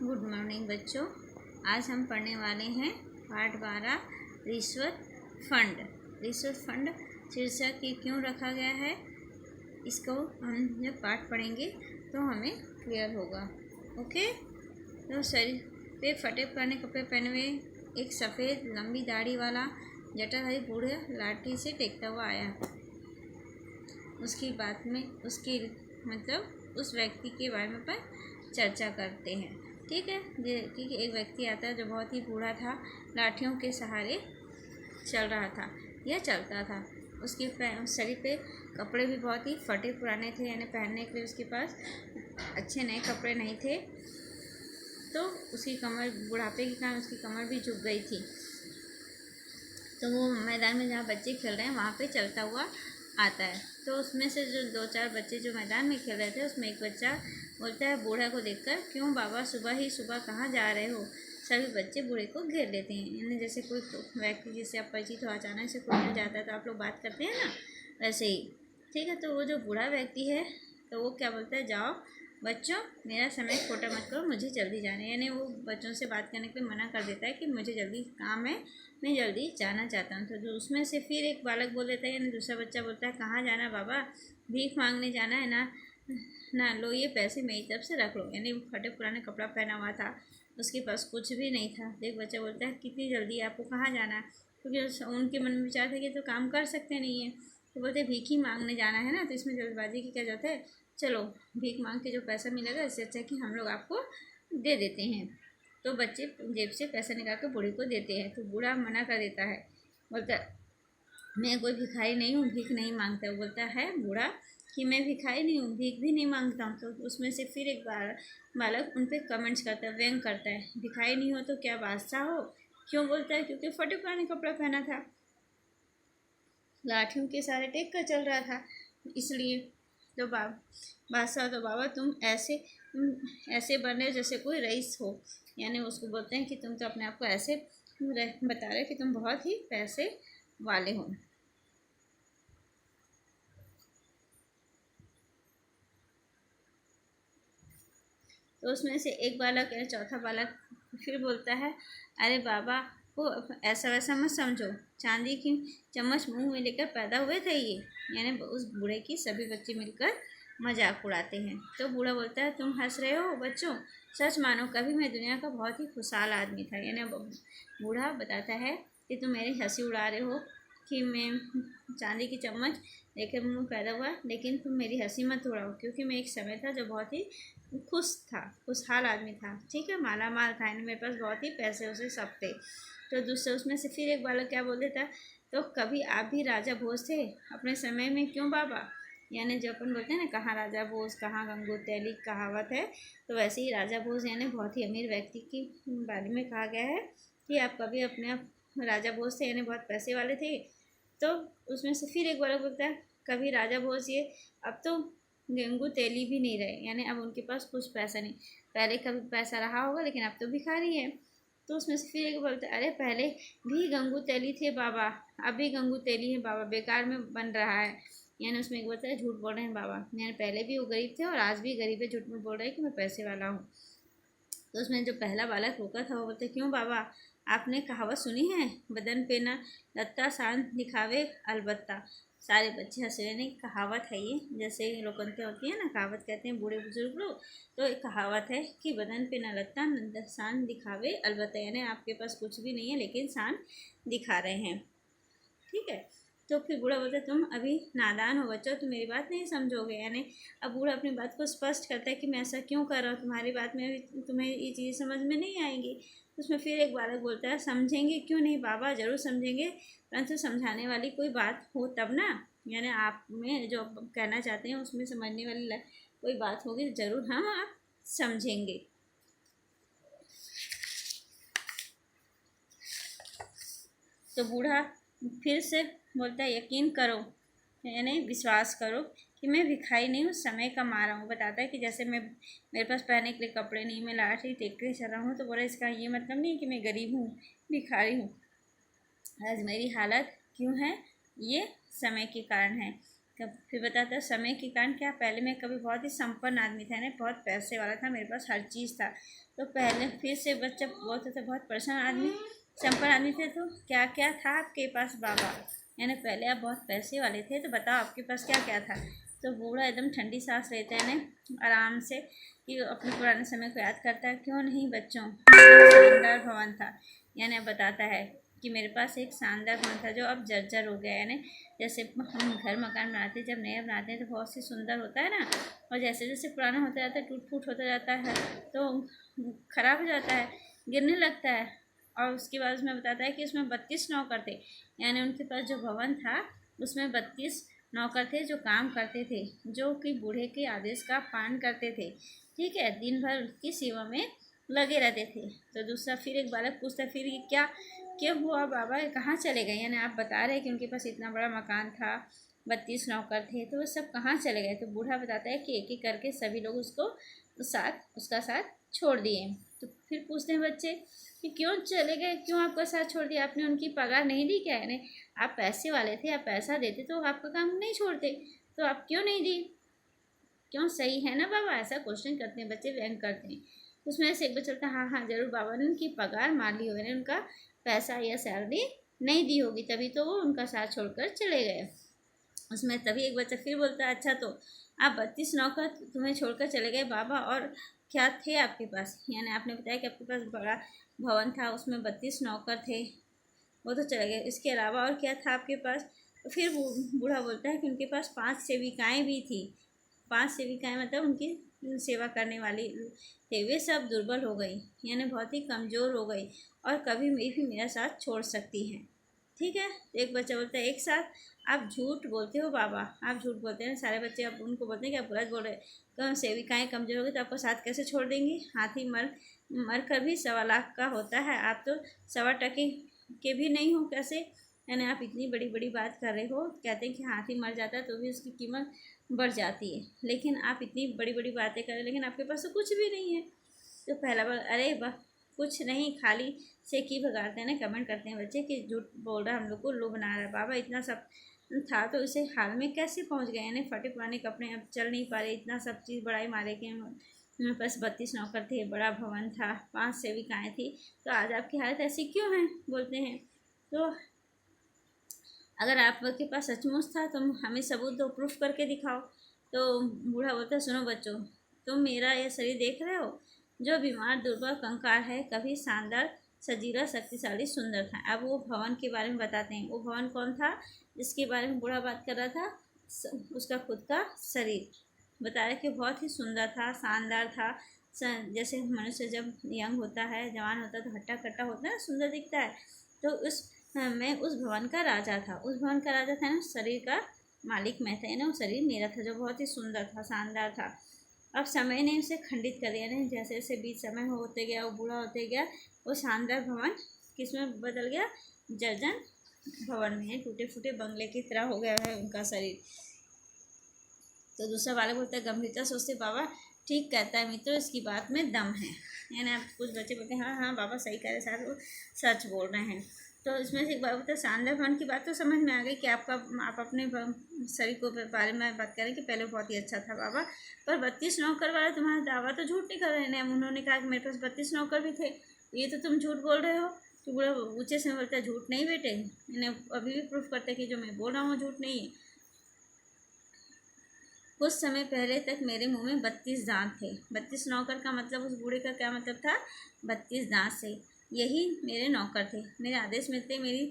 Good morning बच्चों। आज हम पढ़ने वाले हैं पाठ 12 रिश्वत फंड। रिश्वत फंड शीर्षक ये क्यों रखा गया है, इसको हम जब पाठ पढ़ेंगे तो हमें क्लियर होगा। ओके। तो शरीर पे फटे पुराने कपड़े पहने हुए एक सफ़ेद लंबी दाढ़ी वाला जटाधारी बूढ़ा लाठी से टेकता हुआ आया। उसकी बात में उसकी उस व्यक्ति के बारे में पर चर्चा करते हैं। ठीक है। क्योंकि एक व्यक्ति आता है जो बहुत ही बूढ़ा था, लाठियों के सहारे चल रहा था या चलता था। उसके शरीर पे कपड़े भी बहुत ही फटे पुराने थे, यानी पहनने के लिए उसके पास अच्छे नए कपड़े नहीं थे। तो उसकी कमर, बुढ़ापे के कारण उसकी कमर भी झुक गई थी। तो वो मैदान में जहाँ बच्चे खेल रहे हैं वहाँ पे चलता हुआ आता है। तो उसमें से जो 2-4 बच्चे जो मैदान में खेल रहे थे, उसमें एक बच्चा बोलता है बूढ़ा को देखकर, क्यों बाबा सुबह ही सुबह कहाँ जा रहे हो। सभी बच्चे बूढ़े को घेर लेते हैं। यानी जैसे कोई व्यक्ति जिससे आप परिचित हो, अचानक से कोई मिल जाता है तो आप लोग बात करते हैं ना, वैसे ही। ठीक है। तो वो जो बूढ़ा व्यक्ति है तो वो क्या बोलता है, जाओ बच्चों मेरा समय खोटा मत करो, मुझे जल्दी जाना है। यानी वो बच्चों से बात करने के लिए मना कर देता है कि मुझे जल्दी काम है, मैं जल्दी जाना चाहता हूँ। तो जो उसमें से फिर एक बालक बोल देता है, यानी दूसरा बच्चा बोलता है, कहाँ जाना बाबा, भीख मांगने जाना है ना लो ये पैसे मेरी तरफ से रख लो। यानी वो फटे पुराने कपड़ा पहना हुआ था, उसके पास कुछ भी नहीं था। तो एक बच्चा बोलता है, कितनी जल्दी आपको कहाँ जाना है, क्योंकि उनके मन में विचार था कि तो काम कर सकते नहीं है। तो बोलते भीख ही मांगने जाना है ना, तो इसमें जल्दबाजी की क्या जाता है, चलो भीख मांग के जो पैसा मिलेगा इससे अच्छा कि हम लोग आपको दे देते हैं। तो बच्चे जेब से पैसा निकाल कर बूढ़े को देते हैं। तो बूढ़ा मना कर देता है, बोलता मैं कोई भिखारी नहीं हूँ, भीख नहीं मांगता। वो बोलता है बूढ़ा कि मैं भिखारी नहीं हूँ, भीख भी नहीं मांगता हूँ। तो उसमें से फिर एक बालक उन पर कमेंट्स करता है, व्यंग करता है, भिखारी नहीं हो तो क्या बादशाह हो। क्यों बोलता है, क्योंकि फटे पुराने कपड़ा पहना था, लाठियों के सहारे टेक कर चल रहा था, इसलिए। तो बादशाह तो बाबा तुम ऐसे बन रहे जैसे कोई रईस हो। यानी उसको बोलते हैं कि तुम तो अपने आप को ऐसे बता रहे कि तुम बहुत ही पैसे वाले हो। तो उसमें से एक बालक या चौथा बालक फिर बोलता है, अरे बाबा को ऐसा वैसा मत समझो, चांदी की चम्मच मुंह में लेकर पैदा हुए थे ये। यानी उस बूढ़े की सभी बच्चे मिलकर मजाक उड़ाते हैं। तो बूढ़ा बोलता है, तुम हंस रहे हो बच्चों, सच मानो कभी मैं दुनिया का बहुत ही खुशहाल आदमी था। यानी बूढ़ा बताता है कि तुम मेरी हंसी उड़ा रहे हो कि मैं चांदी की चम्मच लेकर मुँह पैदा हुआ, लेकिन तुम मेरी हंसी मत उड़ाओ, क्योंकि मैं एक समय था जो बहुत ही खुश था, खुशहाल आदमी था। ठीक है, माला माल था, मेरे पास बहुत ही पैसे उसे सब थे। तो दूसरे उसमें से फिर एक बालक क्या बोल देता, तो कभी आप भी राजा भोज थे अपने समय में, क्यों बाबा। यानी जो अपन बोलते हैं ना, कहाँ राजा भोज कहाँ गंगू तैली कहावत है, तो वैसे ही राजा भोज यानी बहुत ही अमीर व्यक्ति के बारे में कहा गया है कि आप कभी अपने आप राजा भोज थे, यानी बहुत पैसे वाले थे। तो उसमें से फिर एक बालक बोलता है, कभी राजा भोज ये अब तो गंगू तेली भी नहीं रहे, यानी अब उनके पास कुछ पैसा नहीं, पहले कभी पैसा रहा होगा लेकिन अब तो भिखारी है। तो उसमें से फिर एक बोलते अरे पहले भी गंगू तेली थे बाबा, अब भी गंगू तेली है बाबा, बेकार में बन रहा है। यानी उसमें एक बोलता है, झूठ बोल रहे हैं बाबा, यानी पहले भी वो गरीब थे और आज भी गरीब है, झूठ में बोल रहे हैं कि मैं पैसे वाला हूँ। तो उसमें जो पहला बालक रोका था वो बोलते, क्यों बाबा, आपने कहावत सुनी है, बदन पे न लत्ता शान दिखावे अलबत्ता। सारे बच्चे हंस रहे हैं। कहावत है ये, जैसे लोकंते होती है ना, कहावत कहते हैं बूढ़े बुजुर्ग लोग। तो एक कहावत है कि बदन पे न लत्ता शान दिखावे अलबत्ता, यानी आपके पास कुछ भी नहीं है लेकिन शान दिखा रहे हैं। ठीक है। तो फिर बूढ़ा बोलता है, तुम अभी नादान हो बच्चों, तुम मेरी बात नहीं समझोगे। यानी अब बूढ़ा अपनी बात को स्पष्ट करता है कि मैं ऐसा क्यों कर रहा हूँ, तुम्हारी बात में अभी तुम्हें ये चीज़ समझ में नहीं आएंगी। उसमें फिर एक बालक बोलता है, समझेंगे क्यों नहीं बाबा, ज़रूर समझेंगे, परंतु समझाने वाली कोई बात हो तब ना। यानी आप में जो कहना चाहते हैं उसमें समझने वाली कोई बात होगी तो ज़रूर हम आप समझेंगे। तो बूढ़ा फिर से बोलता है, यकीन करो, यानी विश्वास करो कि मैं भिखारी नहीं हूँ, समय का मारा हूँ। बताता है कि जैसे मेरे पास पहनने के लिए कपड़े नहीं, मैं लाठी टेक के चल रहा हूँ। तो बोला इसका ये मतलब नहीं कि मैं गरीब हूँ, भिखारी हूँ। आज मेरी हालत क्यों है, ये समय के कारण है। फिर बताता है समय के कारण क्या, पहले मैं कभी बहुत ही संपन्न आदमी था, यानी बहुत पैसे वाला था, मेरे पास हर चीज़ था। तो पहले फिर से बच्चा बोलते थे बहुत परेशान आदमी, संपन्न आदमी थे, तो क्या क्या था आपके पास बाबा, यानी पहले आप बहुत पैसे वाले थे, तो बताओ आपके पास क्या क्या था। तो बूढ़ा एकदम ठंडी सांस लेते हैं आराम से, कि अपने पुराने समय को याद करता है। क्यों नहीं बच्चों, शानदार भवन था, यानी बताता है कि मेरे पास एक शानदार भवन था जो अब जर्जर हो गया। यानी जैसे हम घर मकान बनाते हैं, जब नया बनाते हैं तो बहुत ही सुंदर होता है ना, और जैसे जैसे पुराना होता जाता है टूट फूट होता जाता है, तो ख़राब हो जाता है, गिरने लगता है। और उसके बाद उसमें बताता है कि उसमें 32 नौकर थे, यानी उनके पास जो भवन था उसमें 32 नौकर थे जो काम करते थे, जो कि बूढ़े के आदेश का पालन करते थे। ठीक है, दिन भर उसकी सेवा में लगे रहते थे। तो दूसरा फिर एक बालक पूछता है, फिर ये क्या हुआ बाबा, कहाँ चले गए, यानी आप बता रहे हैं कि उनके पास इतना बड़ा मकान था, 32 नौकर थे, तो वो सब कहाँ चले गए। तो बूढ़ा बताता है कि एक एक करके सभी लोग उसका साथ छोड़ दिए। तो फिर पूछते हैं बच्चे कि क्यों चले गए, क्यों आपका साथ छोड़ दिया, आपने उनकी पगार नहीं दी क्या, यानी आप पैसे वाले थे, आप पैसा देते तो आपका काम नहीं छोड़ते, तो आप क्यों नहीं दी, क्यों, सही है ना बाबा, ऐसा क्वेश्चन करते हैं बच्चे, व्यंग करते हैं। उसमें से एक बच्चा बोलता है हाँ हाँ जरूर, बाबा ने उनकी पगार मार ली होगी, उनका पैसा या सैलरी नहीं दी होगी, तभी तो वो उनका साथ छोड़कर चले गए। उसमें तभी एक बच्चा फिर बोलता है, अच्छा तो आप 32 नौकर तुम्हें छोड़कर चले गए बाबा, और क्या थे आपके पास, यानी आपने बताया कि आपके पास बड़ा भवन था, उसमें 32 नौकर थे, वो तो चले गए, इसके अलावा और क्या था आपके पास। तो फिर बूढ़ा बोलता है कि उनके पास 5 सेविकाएँ भी थी। 5 सेविकाएँ मतलब उनकी सेवा करने वाली थे, वे सब दुर्बल हो गई, यानी बहुत ही कमज़ोर हो गई, और कभी भी मेरा साथ छोड़ सकती हैं। ठीक है, तो एक बच्चा बोलता है, एक साथ आप झूठ बोलते हो बाबा, आप झूठ बोलते हैं। सारे बच्चे अब उनको बोलते हैं कि आप गलत बोल रहे हैं, तो सेविकाएँ कमज़ोर हो गई तो आपको साथ कैसे छोड़ देंगी, हाथी मर कर भी 1.25 लाख का होता है, आप तो 1.25 के भी नहीं हो, कैसे, यानी आप इतनी बड़ी बड़ी बात कर रहे हो। कहते हैं कि हाथी मर जाता है तो भी उसकी कीमत बढ़ जाती है, लेकिन आप इतनी बड़ी बड़ी बातें कर रहे हैं, लेकिन आपके पास तो कुछ भी नहीं है। तो पहला बार, अरे वाह, कुछ नहीं, खाली से की भगाते हैं ना, कमेंट करते हैं बच्चे कि झूठ बोल रहा है, हम लोग को लो बना रहा है। बाबा इतना सब था तो इसे हाल में कैसे पहुंच गए, यानी फटे पुराने कपड़े, अब चल नहीं पा रहे, इतना सब चीज़ बड़ाई मारे कि मेरे पास 32 नौकर थे, बड़ा भवन था, 5 सेविकाएँ थी, तो आज आपकी हालत ऐसी क्यों है, बोलते हैं। तो अगर आपके पास सचमुच था तो हमें सबूत दो, प्रूफ करके दिखाओ। तो बूढ़ा बोलता है, सुनो बच्चों, तुम मेरा यह शरीर देख रहे हो, जो बीमार दुर्बल कंकाल है, कभी शानदार सजीला शक्तिशाली सुंदर था। अब वो भवन के बारे में बताते हैं, वो भवन कौन था जिसके बारे में बूढ़ा बात कर रहा था, उसका खुद का शरीर बता रहा कि बहुत ही सुंदर था, शानदार था। जैसे मनुष्य जब यंग होता है, जवान होता है तो हट्टा कट्टा होता है, सुंदर दिखता है। तो मैं उस भवन का राजा था, उस भवन का राजा था ना, शरीर का मालिक मैं था, ना वो शरीर मेरा था जो बहुत ही सुंदर था, शानदार था। अब समय ने उसे खंडित कर दिया, नहीं, जैसे जैसे बीच समय होते गया, वो बूढ़ा होते गया, वो शानदार भवन किस में बदल गया, जर्जन भवन में, टूटे फूटे बंगले की तरह हो गया है उनका शरीर। तो दूसरा वाले बोलता है गंभीरता सोचते, बाबा ठीक कहता है मित्रों, इसकी बात में दम है, यानी आप कुछ बच्चे बोलते हैं हाँ हाँ बाबा सही कह रहे, साथ वो सच बोल रहे हैं। तो इसमें से एक बात होता है, शानदार भवन की बात तो समझ में आ गई कि आप अपने शरीर को बारे में बात करें कि पहले बहुत ही अच्छा था बाबा, पर 32 नौकर वाला तुम्हारा दावा तो झूठ नहीं कर रहे हैं। उन्होंने कहा कि मेरे पास 32 नौकर भी थे, ये तो तुम झूठ बोल रहे हो। तो बड़ा ऊँचे से बोलता है, झूठ नहीं बेटे, इन्हें अभी भी प्रूफ करते हैं कि जो मैं बोल रहा हूँ झूठ नहीं है। कुछ समय पहले तक मेरे मुंह में 32 दांत थे। 32 नौकर का मतलब, उस बूढ़े का क्या मतलब था, 32 दांत से, यही मेरे नौकर थे, मेरे आदेश मिलते मेरी